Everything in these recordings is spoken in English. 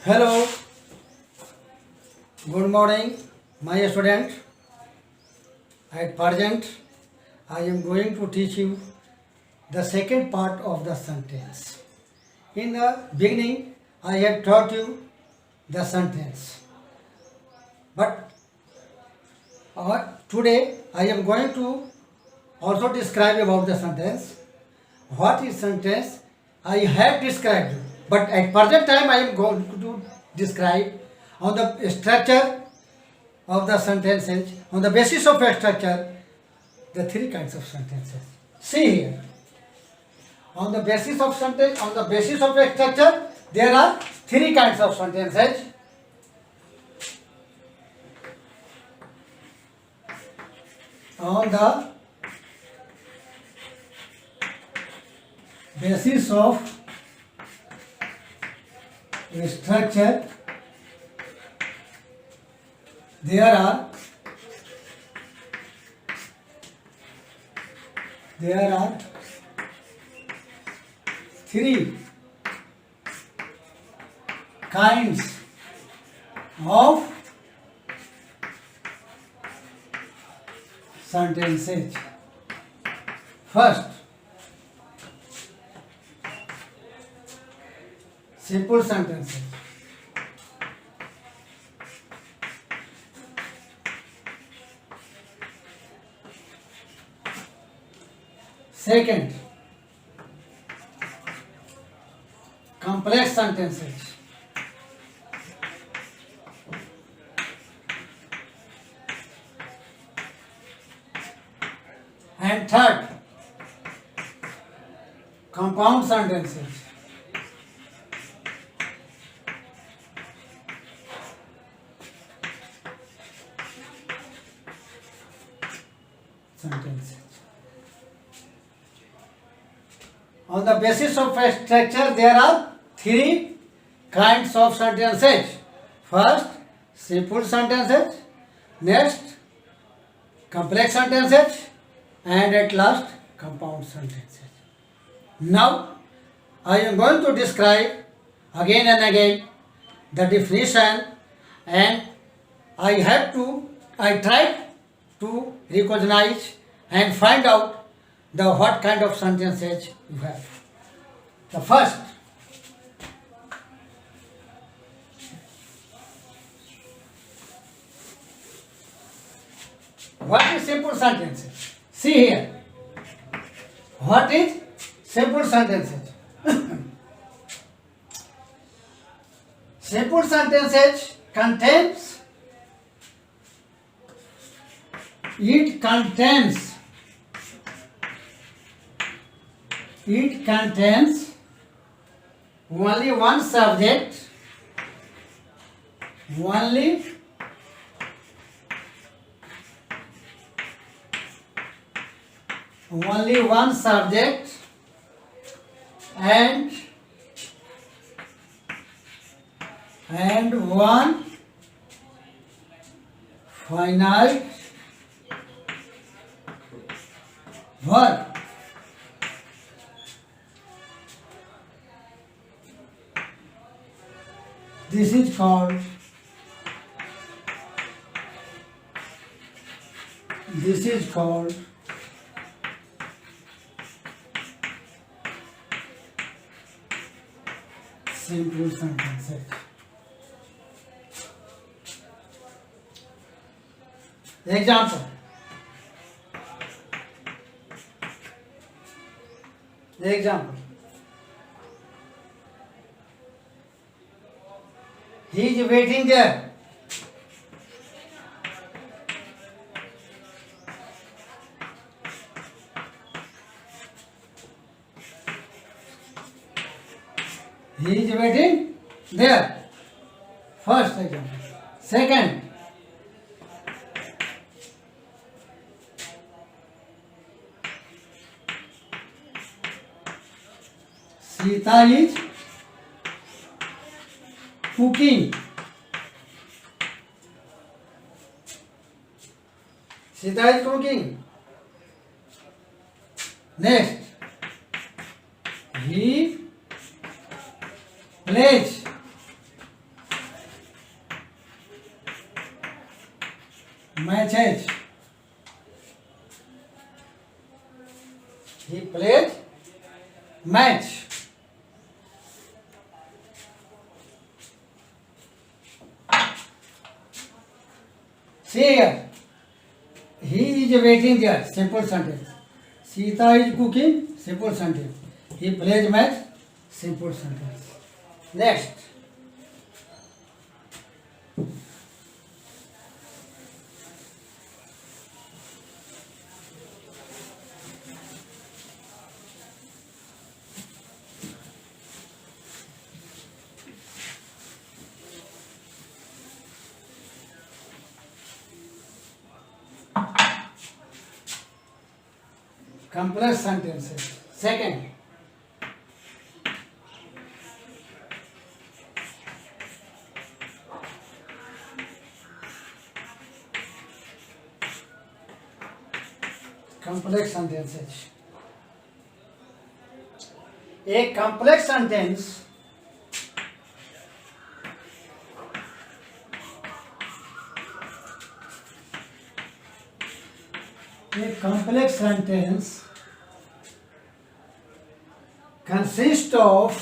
Hello, good morning, my student. At present, I am going to teach you the second part of the sentence. In the beginning, I have taught you the sentence, but today I am going to also describe about the sentence. What is sentence? I have described you, but at present time I am going to describe on the structure of the sentences, on the basis of a structure, the three kinds of sentences. See here, on the basis of sentence, on the basis of a structure, there are three kinds of sentences. On the basis of a structure, there are three kinds of sentences. First, simple sentences. Second, complex sentences. And third, compound sentences. On the basis of a structure, there are three kinds of sentences. First, simple sentences. Next, complex sentences. And at last, compound sentences. Now, I am going to describe again and again the definition, and I tried to recognize and find out the what kind of sentences you have. The first, what is simple sentences? See here. What is simple sentences? Simple sentences contains only one subject, only one subject, and one finite verb. This is called simple sentences. Example. He is waiting there. He is waiting there. First example. Second, Sita is cooking. Sita is cooking. Next, he plays matches. He plays match. See here. He is waiting there. Simple sentence. Sita is cooking. Simple sentence. He plays match. Simple sentence. Next. Complex sentences. Second. Complex sentences. A complex sentence consists of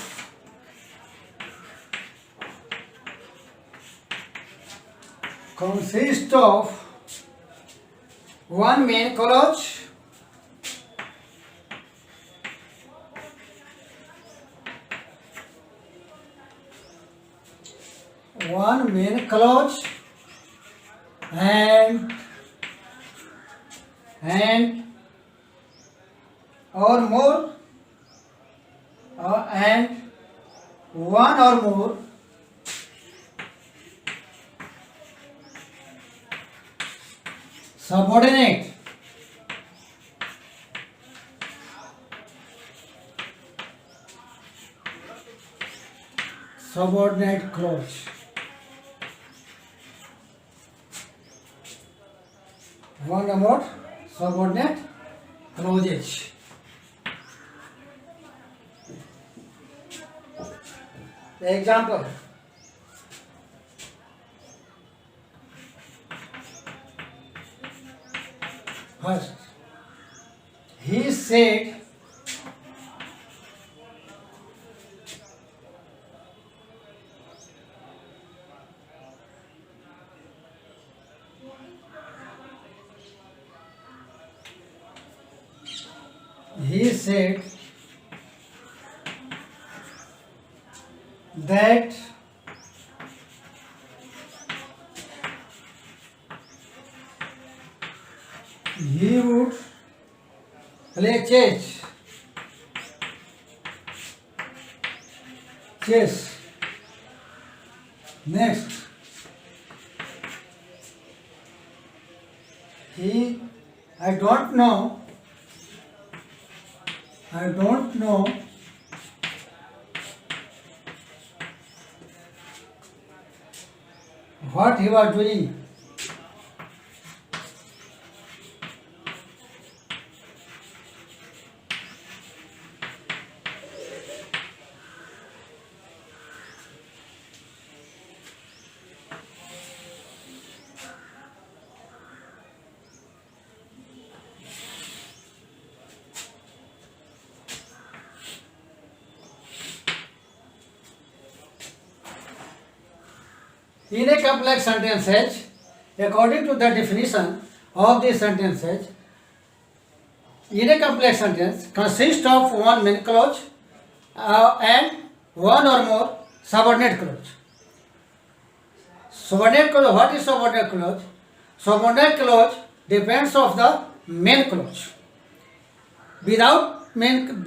one main clause, and or more and one or more subordinate clause. One or more subordinate clauses. Example. First, he said that he would play chess. Next, I don't know what he was doing. In a complex sentences, according to the definition of the sentences, in a complex sentence consists of one main clause and one or more subordinate clause. Subordinate clause. What is subordinate clause? Subordinate clause depends on the main clause. Without main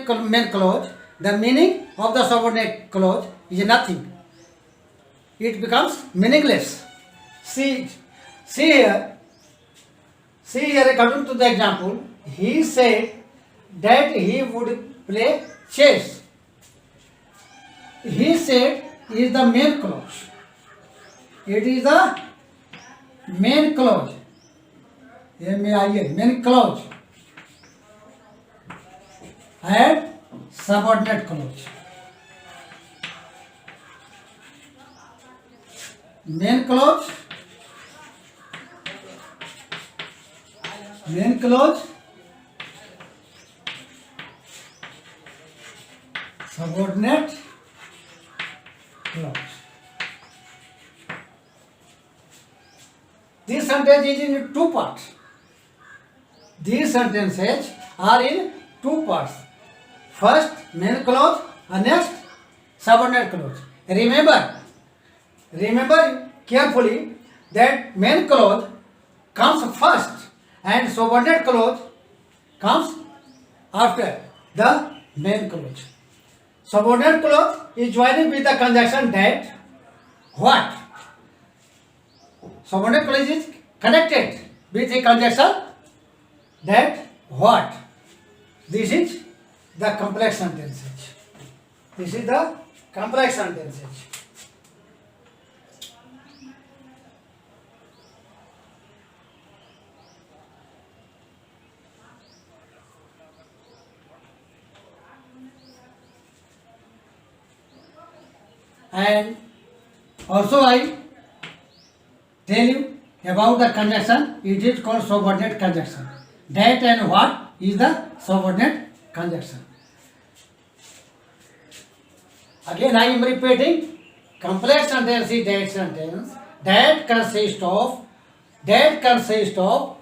clause, the meaning of the subordinate clause is nothing. It becomes meaningless. See here, according to the example, he said that he would play chess. He said is the main clause. It is the main clause. Main clause and subordinate clause. Main clause main clause, subordinate clause. This sentence is in two parts. These sentences are in two parts. First main clause and next subordinate clause. Remember carefully that main clause comes first and subordinate clause comes after the main clause. Subordinate clause is joining with the conjunction that. What? Subordinate clause is connected with a conjunction that what? This is the complex sentences. This is the complex sentences. And also I tell you about the conjunction. It is called subordinate conjunction. That and what is the subordinate conjunction. Again I am repeating. Complex sentence is that sentence that consists of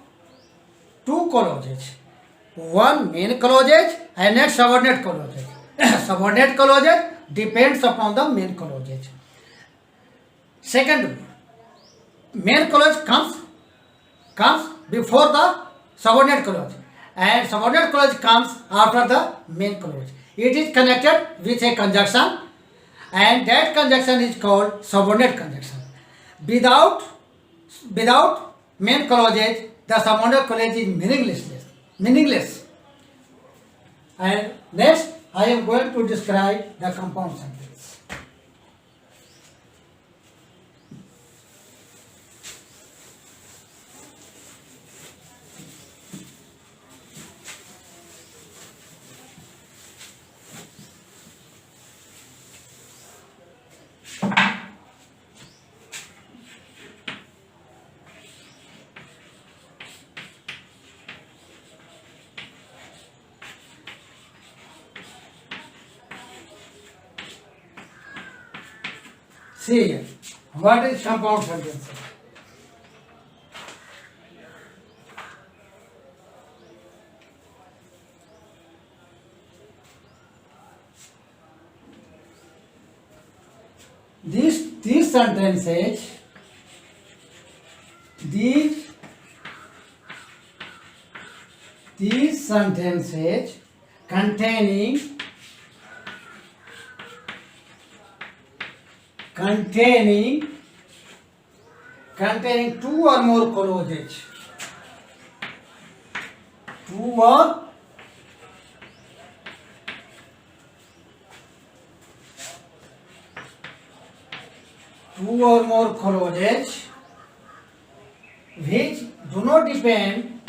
two clauses. One main clauses and next subordinate clauses. Subordinate clauses depends upon the main clauses. Second, main clause comes before the subordinate clause and subordinate clause comes after the main clause. It is connected with a conjunction and that conjunction is called subordinate conjunction. Without main clauses, the subordinate clause is meaningless. And next, I am going to describe the compound sentence. See here, what is compound sentence? These sentences, these sentences containing two or more clauses. Two or more clauses which do not depend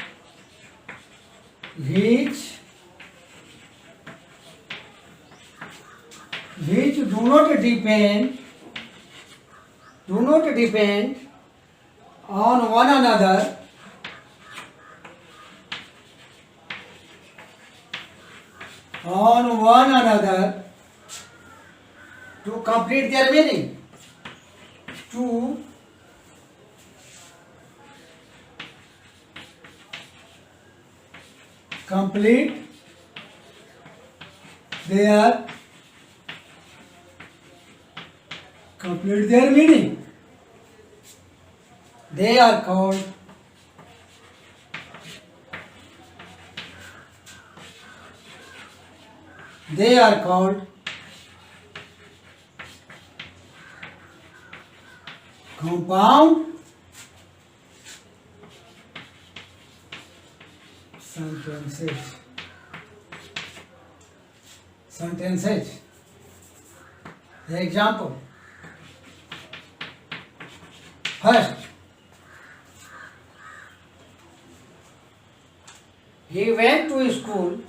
on one another to complete their meaning. To complete their meaning. They are called compound sentences. Example. First, he went to school.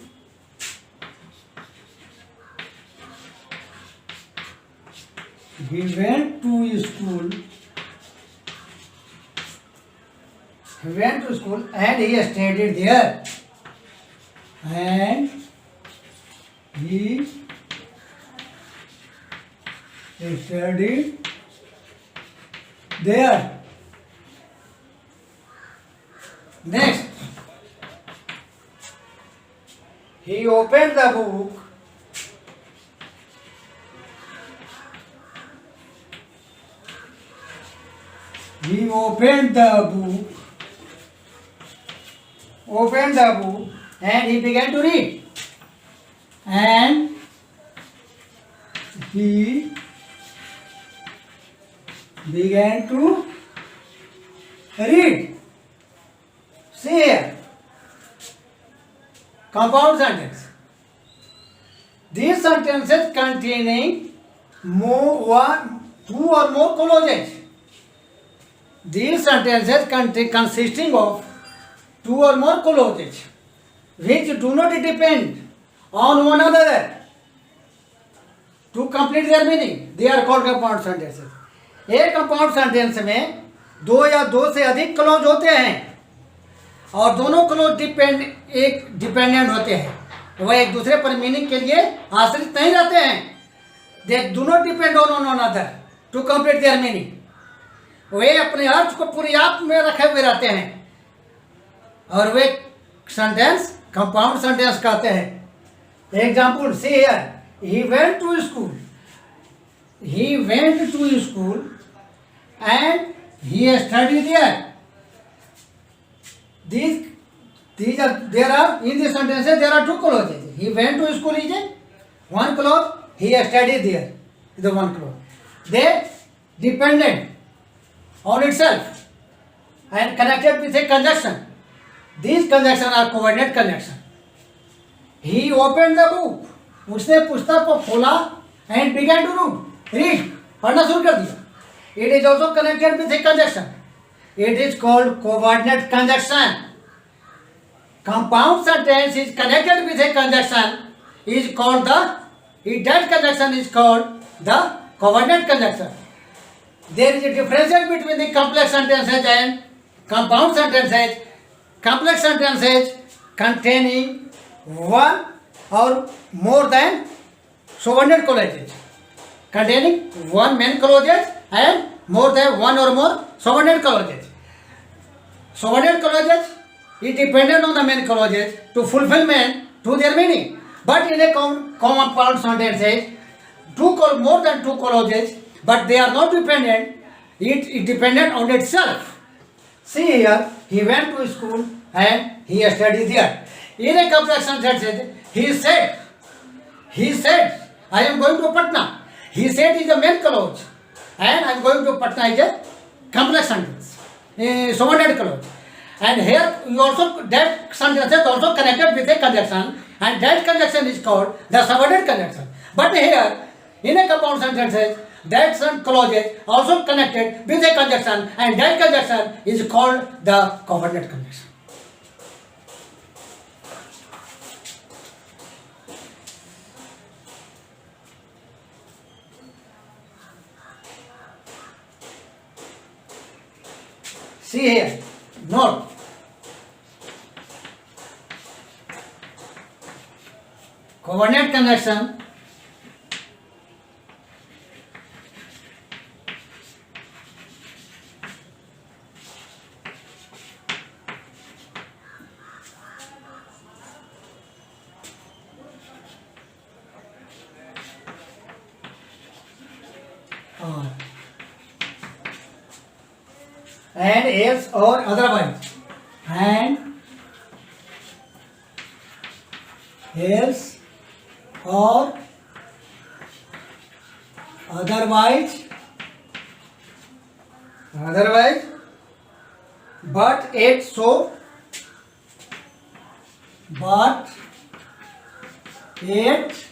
went to school and he studied there. And he studied there. Next, he opened the book. He opened the book, and he began to read. And he began to read. See here, compound sentence. These sentences containing two or more clauses. These sentences consisting of two or more clauses which do not depend on one another to complete their meaning. They are called compound sentences. एक compound sentence में दो या दो से अधिक close होते हैं और दोनों क्लोज डिपेंडेंट होते हैं, वह एक दूसरे पर मीनिंग के लिए आश्रित नहीं रहते हैं. They do not depend on one other to complete their meaning. वे अपने अर्थ को पूरी आप में रखे हुए रहते हैं और वे सेंटेंस कंपाउंड सेंटेंस कहते हैं. Example see here, he went to school. He went to school and he studied there. There are in the sentences there are two clauses. He went to school is a one clause. He studied there is the one clause. They dependent on itself and connected with a conjunction. These conjunctions are coordinate conjunction. He opened the book. उसने पुस्तक को खोला and began to read. पढ़ना शुरू कर दिया. It is also connected with a conjunction. It is called coordinate conjunction. Compound sentence is connected with a conjunction is called that conjunction is called the coordinate conjunction. There is a difference between the complex sentences and compound sentences. Complex sentences containing one or more than subordinate clauses. Containing one main clauses and more than one or more subordinate clauses. Subordinate clauses is dependent on the main clauses to fulfillment to their meaning. But in a compound sentences, more than two clauses, but they are not dependent. It is dependent on itself. See here, he went to school and he studied there. In a complex sentence, he said, I am going to Patna. He said is a main clause and I am going to Patna is a complex sentence, subordinate clause. And here you also, that sentence is also connected with a conjunction and that conjunction is called the subordinate conjunction. But here, in a compound sentence, that clause is also connected with a conjunction and that conjunction is called the coordinate conjunction. See here, note. Coordinate conjunction and else or otherwise, and else or otherwise, but it so, but it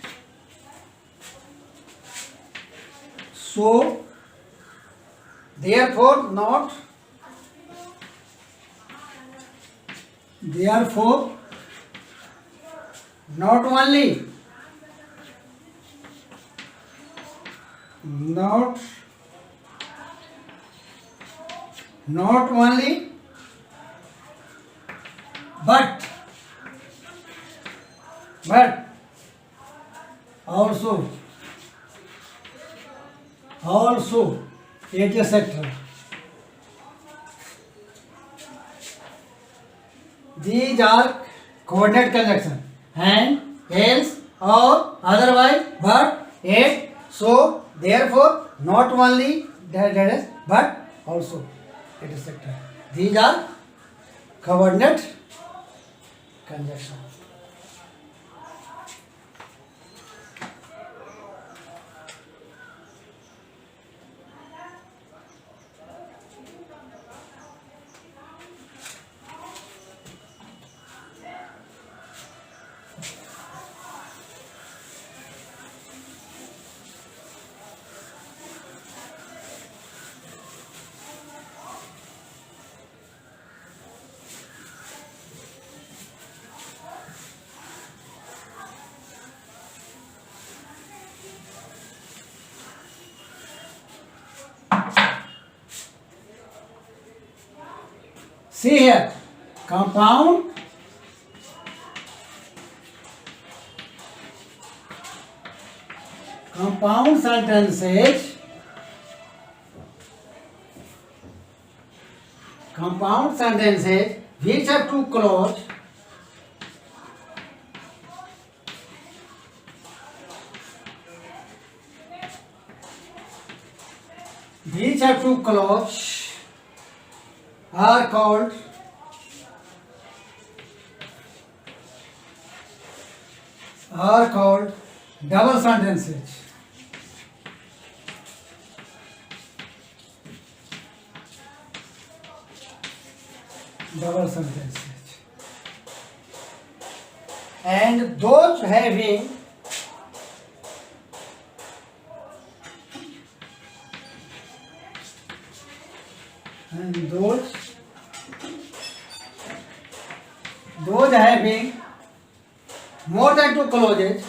so, therefore not, therefore not only, not only but also etc. These are coordinate conjunction, and else or otherwise, but yet, so therefore, not only that is, but also etc. These are coordinate conjunction. See here, compound sentences, which have two clause, are called double sentences. And those having more than two clauses,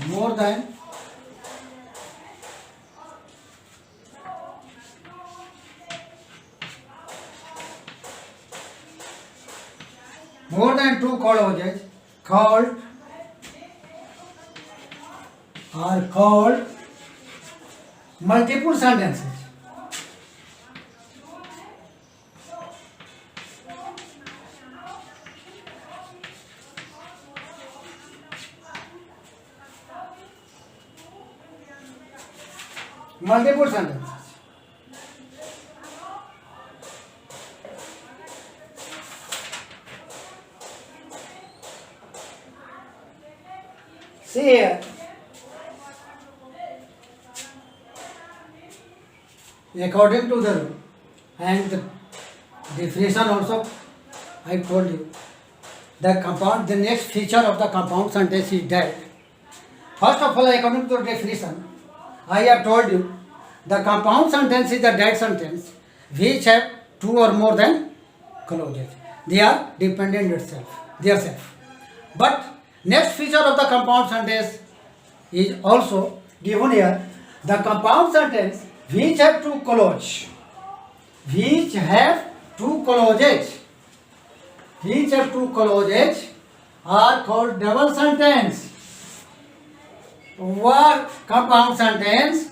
more than two clauses are called multiple sentences. Multiple sentences. See here, according to the rule and the definition also, I told you, the next feature of the compound sentence is that, first of all, according to the definition, I have told you, the compound sentence is a dead sentence which have two or more than clauses. They are dependent themselves. But next feature of the compound sentence is also given here. The compound sentence which have two clauses, are called double sentence. वह compound sentence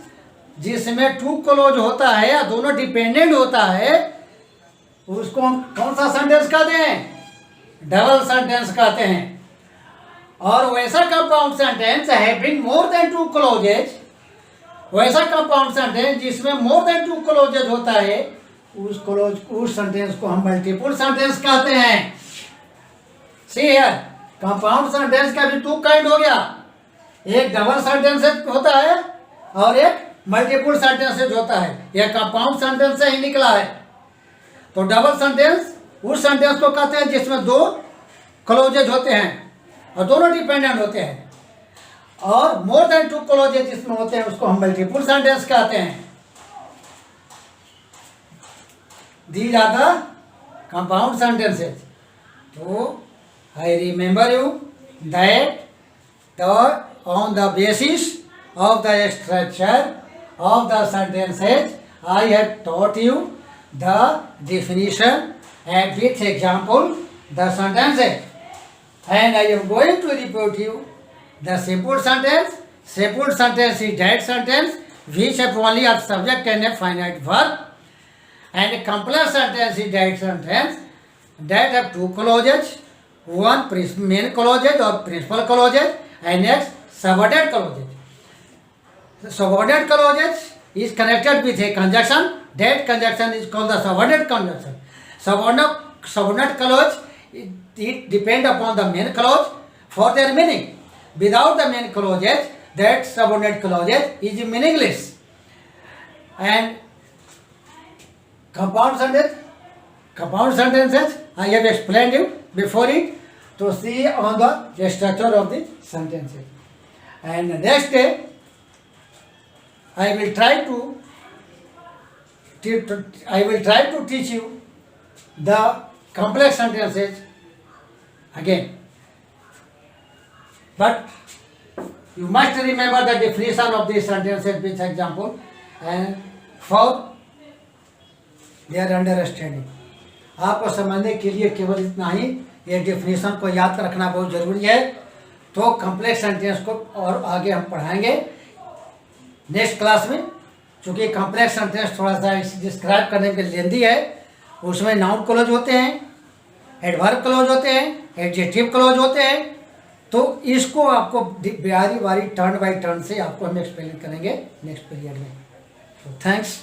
जिसमें to close होता है या दोनों dependent होता है, उसको हम कौन सा सेंटेंस कहते हैं? डबल सेंटेंस कहते हैं. और वैसा compound sentence having more than two clauses, वैसा कंपाउंड सेंटेंस जिसमें मोर देन टू क्लोजेज होता है, उस सेंटेंस को हम मल्टीपल सेंटेंस कहते हैं. सी हियर, कंपाउंड सेंटेंस का भी टू काइंड हो गया. एक डबल सेंटेंसेस होता है और एक मल्टीपल सेंटेंसेस होता है. यह कंपाउंड सेंटेंस से ही निकला है. तो डबल सेंटेंस उस सेंटेंस को कहते हैं जिसमें दो क्लोजेज होते हैं और दोनों डिपेंडेंट होते हैं. और मोर देन टू क्लोजेज जिसमें होते हैं उसको हम मल्टीपल सेंटेंस कहते हैं. These are the compound sentences. तो I remember you that on the basis of the structure of the sentences, I have taught you the definition and with example the sentences. And I am going to report you the simple sentence. Simple sentence is that sentence which have only a subject and a finite verb. And a complex sentence is that sentence that have two clauses, one main clauses or principal clauses and next subordinate clauses. The subordinate clauses is connected with a conjunction. That conjunction is called the subordinate conjunction. Subordinate clause, it depends upon the main clause for their meaning. Without the main clauses, that subordinate clauses is meaningless. And compound sentences, I have explained you before it to see on the structure of the sentences. And next day, I will try to teach you the complex sentences again. But you must remember the definition of these sentences with example and for their understanding. आपको समझने के लिए केवल इतना ही ये definition को याद रखना बहुत ज़रूरी है. तो कम्प्लेक्स सेंटेंस को और आगे हम पढ़ाएंगे नेक्स्ट क्लास में. चूँकि कम्प्लेक्स सेंटेंस थोड़ा सा डिस्क्राइब करने के लेंदी है. उसमें नाउन क्लॉज होते हैं, एडवर्ब क्लॉज होते हैं, एडजेक्टिव क्लॉज होते हैं. तो इसको आपको बारी बारी टर्न बाई टर्न से आपको हम एक्सप्लेन करेंगे नेक्स्ट पीरियड में. तो थैंक्स.